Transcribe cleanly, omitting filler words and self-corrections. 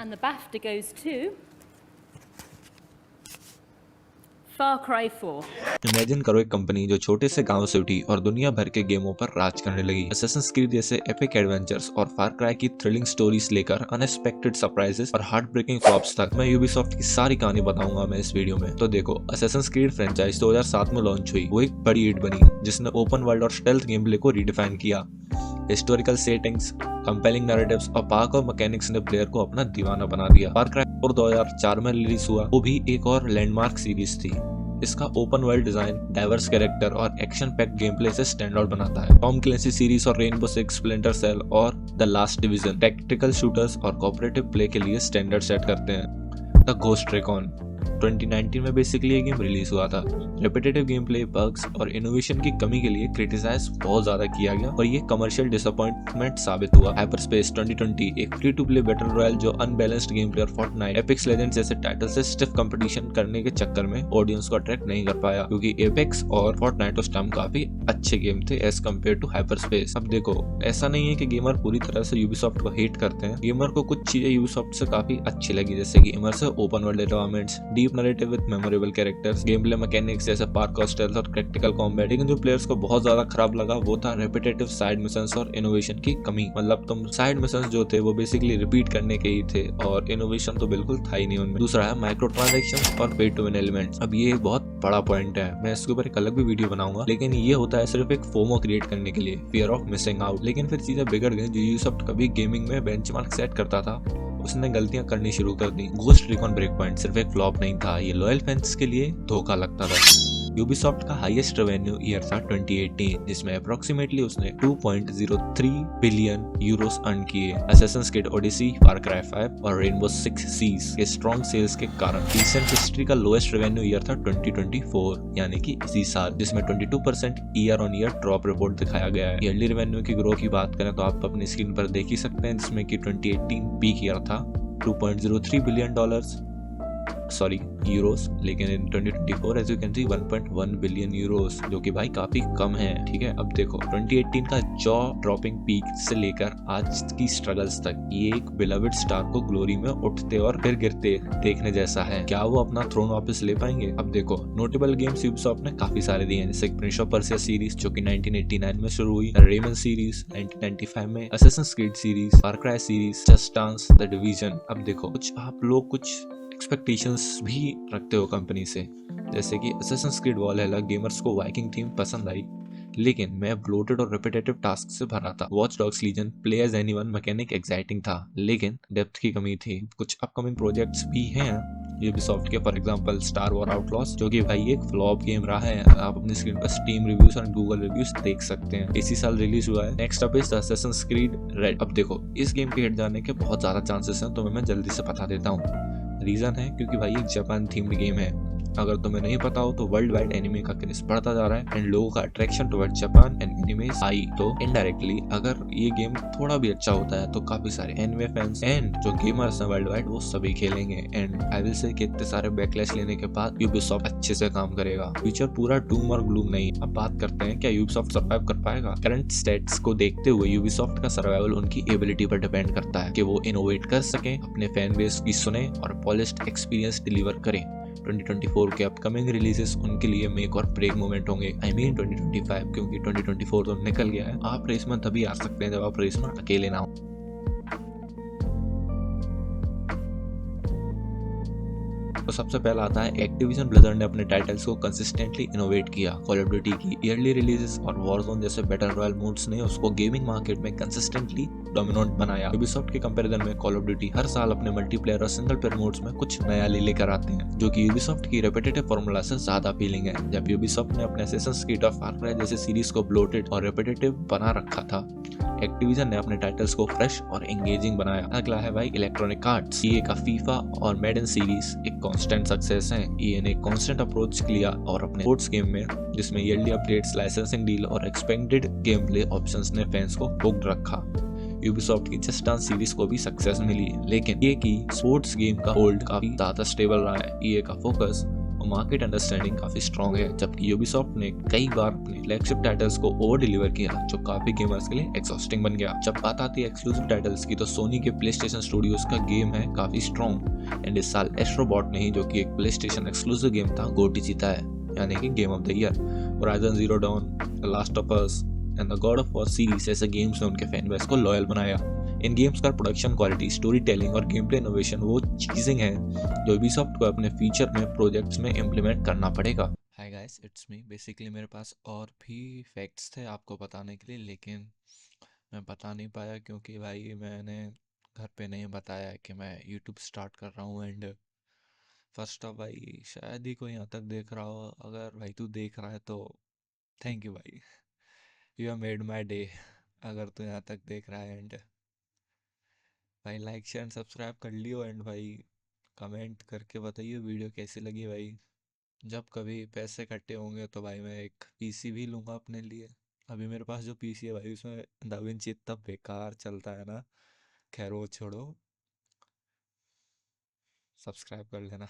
And the BAFTA goes to Far Cry 4. Imagine करो एक company जो छोटे से गांव से उठी और दुनिया भर के गेमों पर राज करने लगी। असैसिन्स क्रीड जैसे एपिक एडवेंचर्स और फार क्राई की थ्रिलिंग स्टोरीज लेकर अनएक्सपेक्टेड सरप्राइजेस और हार्ट ब्रेकिंग फ्लॉप्स तक मैं यूबीसॉफ्ट की सारी कहानी बताऊंगा मैं इस वीडियो में। तो देखो, असैसिन्स क्रीड फ्रेंचाइज 2007 में लॉन्च हुई। वो एक बड़ी हिट बनी जिसने ओपन वर्ल्ड और स्टेल्थ गेम प्ले को रिडिफाइन किया। हिस्टोरिकल सेटिंग्स, कंपेलिंग नैरेटिव्स और पार्कोर मैकेनिक्स ने प्लेयर को अपना दीवाना बना दिया। फार क्राई 4 2004 में रिलीज हुआ। वो भी एक और लैंडमार्क सीरीज थी। इसका open world design, diverse character और एक्शन पैक्ड गेम प्ले से स्टैंड आउट बनाता है। टॉम क्लेंसी सीरीज और रेनबो सिक्स, स्प्लिंटर सेल और the last division tactical shooters और कोऑपरेटिव प्ले के लिए स्टैंडर्ड सेट करते हैं। द घोस्ट रिकॉन 2019 में बेसिकली ये गेम रिलीज हुआ था। रेपिटेटिव गेम प्ले, बग्स और इनोवेशन की कमी के लिए क्रिटिसाइज बहुत ज्यादा किया गया और ये कमर्शियल डिसअपॉइंटमेंट साबित हुआ। हाइपरस्पेस 2020 एक free to play battle royale जो अनबैलेंस्ड गेम प्ले और फोर्टनाइट, एपिक्स लेजेंड्स जैसे टाइटल से स्टिफ कंपटीशन करने के चक्कर में ऑडियंस को अट्रैक्ट नहीं कर पाया, क्योंकि एपिक्स और फोर्टनाइट उस टाइम काफी अच्छे गेम थे एज कम्पेयर टू हाइपरस्पेस। अब देखो, ऐसा नहीं है कि गेमर पूरी तरह से यूबीसॉफ्ट को हेट करते हैं। गेमर को कुछ चीजें यूबीसॉफ्ट से काफी अच्छी लगी, जैसे कि immersive open world environments, deep narrative with memorable characters, game play mechanics जैसे पार्कोर, स्टेल्थ और प्रैक्टिकल कॉम्बैट। लेकिन जो प्लेयर्स को बहुत ज्यादा खराब लगा वो था रेपिटेटिव साइड मिशंस और इनोवेशन की कमी। मतलब तुम साइड मिशंस जो थे वो बेसिकली रिपीट करने के ही थे और इनोवेशन तो बिल्कुल था ही नहीं उनमें। दूसरा है माइक्रो ट्रांजैक्शंस और पे टू विन एलिमेंट्स। अब ये बहुत बड़ा पॉइंट है, मैं इसके ऊपर एक अलग भी वीडियो बनाऊंगा। लेकिन ये होता है सिर्फ एक फोमो क्रिएट करने के लिए, फियर ऑफ मिसिंग आउट। लेकिन फिर चीजें बिगड़ गई। जो यूबीसॉफ्ट कभी गेमिंग में बेंचमार्क सेट करता था उसने गलतियां करनी शुरू कर दी। घोस्ट रिकॉन ब्रेकपॉइंट सिर्फ एक फ्लॉप नहीं था, ये लॉयल फैंस के लिए धोखा लगता था। यूबीसॉफ्ट का हाईएस्ट रेवेन्यू ईयर था 2018, जिसमें अप्रोक्सीमेटली उसने 2.03 बिलियन यूरोस अर्न किए। असैसिन्स क्रीड ओडिसी, फार क्राई 5 और रेनबो सिक्स सीज के स्ट्रॉन्ग सेल्स के कारण रिसेंट हिस्ट्री का लोएस्ट रेवेन्यू ईयर था 2024, यानी कि इसी साल, जिसमें 22% year on year drop report दिखाया गया है। ईयरली रेवेन्यू की ग्रोथ की बात करें तो आप अपनी स्क्रीन पर देख ही सकते हैं, जिसमें कि 2018 पीक ईयर था 2.03 बिलियन यूरोस, लेकिन in 2024 as you can see 1.1 billion euros, जो कि भाई काफी कम है। ठीक है, अब देखो 2018 का जॉ ड्रॉपिंग पीक से लेकर आज की स्ट्रगल्स तक ये एक बिलवेड स्टार को ग्लोरी में उठते और फिर गिरते देखने जैसा है। क्या वो अपना थ्रोन वापस ले पाएंगे? अब देखो, नोटेबल गेम्स यूबीसॉफ्ट ने काफी सारे दिए हैं, जैसे प्रिंस ऑफ पर्सिया सीरीज जो कि 1989 में शुरू हुई, रेमन सीरीज 1995 में, Assassin's creed series, far cry series, just dance, the division. अब देखो, कुछ आप लोग कुछ एक्सपेक्टेशंस भी रखते हो कंपनी से, जैसे कि असैसिन्स क्रीड वैल्हैला गेमर्स को वाइकिंग थीम पसंद आई, लेकिन मैं ब्लोटेड और रिपीटेटिव टास्क से भरा था। Watch Dogs Legion play as anyone mechanic exciting था, लेकिन डेप्थ की कमी थी। कुछ अपकमिंग प्रोजेक्ट्स भी हैं यूबीसॉफ्ट के, for example star war outlaws, जो कि भाई एक फ्लॉप गेम रहा है। आप अपनी स्क्रीन पर स्टीम रिव्यूज और गूगल रिव्यूज देख सकते हैं, इसी साल रिलीज हुआ है। Next up is Assassin's creed red. अब देखो, इस गेम के हिट जाने के बहुत ज्यादा चांसेस हैं, तो मैं जल्दी से बता देता हूँ। रीजन है क्योंकि भाई एक जापान थीम्ड गेम है। अगर तुम्हें नहीं पता हो तो वर्ल्ड वाइड एनिमे का क्रेज बढ़ता जा रहा है एंड लोगों का attraction toward Japan and anime आई, तो इनडायरेक्टली अगर ये गेम थोड़ा भी अच्छा होता है तो काफी सारे एनिमे फैंस एंड जो गेमर्स हैं वर्ल्ड वाइड वो सभी खेलेंगे। एंड आई विल से कि इतने सारे बैकलैश लेने के बाद यूबीसॉफ्ट अच्छे से काम करेगा। फ्यूचर पूरा डूम और ग्लूम नहीं। अब बात करते हैं क्या यूबीसॉफ्ट सर्वाइव कर पाएगा। करंट स्टेट्स को देखते हुए यूबीसॉफ्ट का सर्वाइवल उनकी एबिलिटी पर डिपेंड करता है कि वो इनोवेट कर सकें, अपने फैन बेस की सुने और पॉलिश्ड एक्सपीरियंस डिलीवर करें। 2024 के अपकमिंग रिलीजेस उनके लिए मेक और ब्रेक मोमेंट होंगे। आई मीन 2025, क्योंकि 2024 तो निकल गया है। आप रेस में तभी आ सकते हैं जब आप रेस में अकेले ना हो। तो सबसे पहला आता है एक्टिविजन ब्लिज़र्ड ने अपने टाइटल्स को कंसिस्टेंटली इनोवेट किया। कॉल ऑफ ड्यूटी की ईयरली रिलीजेस और वॉरजोन जैसे बैटल रॉयल मोड्स ने उसको गेमिंग मार्केट में कंसिस्टेंटली डोमिनेंट बनाया। यूबीसॉफ्ट के कंपैरिजन में कॉल ऑफ ड्यूटी हर साल अपने मल्टीप्लेयर और सिंगल प्लेयर मोड्स में कुछ नया लेकर आते हैं, जो कि यूबीसॉफ्ट की रेपिटेटिव फॉर्मूला से ज्यादा अपीलिंग है। जब यूबीसॉफ्ट ने अपने असैसिन्स क्रीड और फार क्राई जैसे सीरीज को ब्लोटेड और रेपिटेटिव बना रखा था, एक्टिविजन ने अपने टाइटल्स को फ्रेश और एंगेजिंग बनाया। अगला है भाई इलेक्ट्रॉनिक आर्ट्स। ईए का फीफा और मैडन सीरीज एक कांस्टेंट सक्सेस है। ईए ने कांस्टेंट अप्रोच लिया और अपने स्पोर्ट्स गेम में, जिसमें ईयरली अपडेट्स, लाइसेंसिंग डील और एक्सपेंडेड गेम प्ले ऑप्शंस ने फैंस को हुक्ड रखा। यूबीसॉफ्ट की जस्ट डांस सीरीज को भी सक्सेस मिली है, लेकिन ये की स्पोर्ट्स गेम का होल्ड काफी ज्यादा स्टेबल रहा है। ईए का फोकस और मार्केट अंडरस्टैंडिंग काफी स्ट्रांग है, जबकि यूबीसॉफ्ट ने कई बार अपने फ्लैगशिप टाइटल्स को ओवर डिलीवर किया, जो काफी गेमर्स के लिए एक्सॉस्टिंग बन गया। जब बात आती है एक्सक्लूसिव टाइटल्स की, तो सोनी के प्ले स्टेशन स्टूडियोज का गेम है काफी स्ट्रांग, एंड इस साल एस्ट्रोबॉट ने ही, जो कि एक प्ले स्टेशन एक्सक्लूसिव गेम था, गोटी जीता है, यानी कि game of the year. Horizon Zero Dawn, the Last of Us and the God of War series ऐसे गेम्स ने उनके फैन बेस को लॉयल बनाया। इन गेम्स का प्रोडक्शन क्वालिटी, स्टोरी टेलिंग और गेम प्ले इनोवेशन वो चीजें हैं जो यूबीसॉफ्ट को अपने फ्यूचर में प्रोजेक्ट्स में इम्प्लीमेंट करना पड़ेगा। Hi guys, it's me. Basically मेरे पास और भी फैक्ट्स थे आपको बताने के लिए, लेकिन मैं बता नहीं पाया क्योंकि भाई मैंने घर पे नहीं बताया कि मैं यूट्यूब स्टार्ट कर रहा हूँ। एंड फर्स्ट ऑफ भाई, शायद ही कोई यहाँ तक देख रहा हो। अगर भाई तू देख रहा है तो थैंक यू भाई, you have made my day. अगर तू यहाँ तक देख रहा है, एंड भाई लाइक शेयर एंड सब्सक्राइब कर लियो, एंड भाई कमेंट करके बताइए वीडियो कैसी लगी भाई। जब कभी पैसे इकट्ठे होंगे तो भाई मैं एक पीसी भी लूँगा अपने लिए। अभी मेरे पास जो पीसी है भाई, उसमें दाविंची इतना बेकार चलता है ना। खैर वो छोड़ो, सब्सक्राइब कर लेना।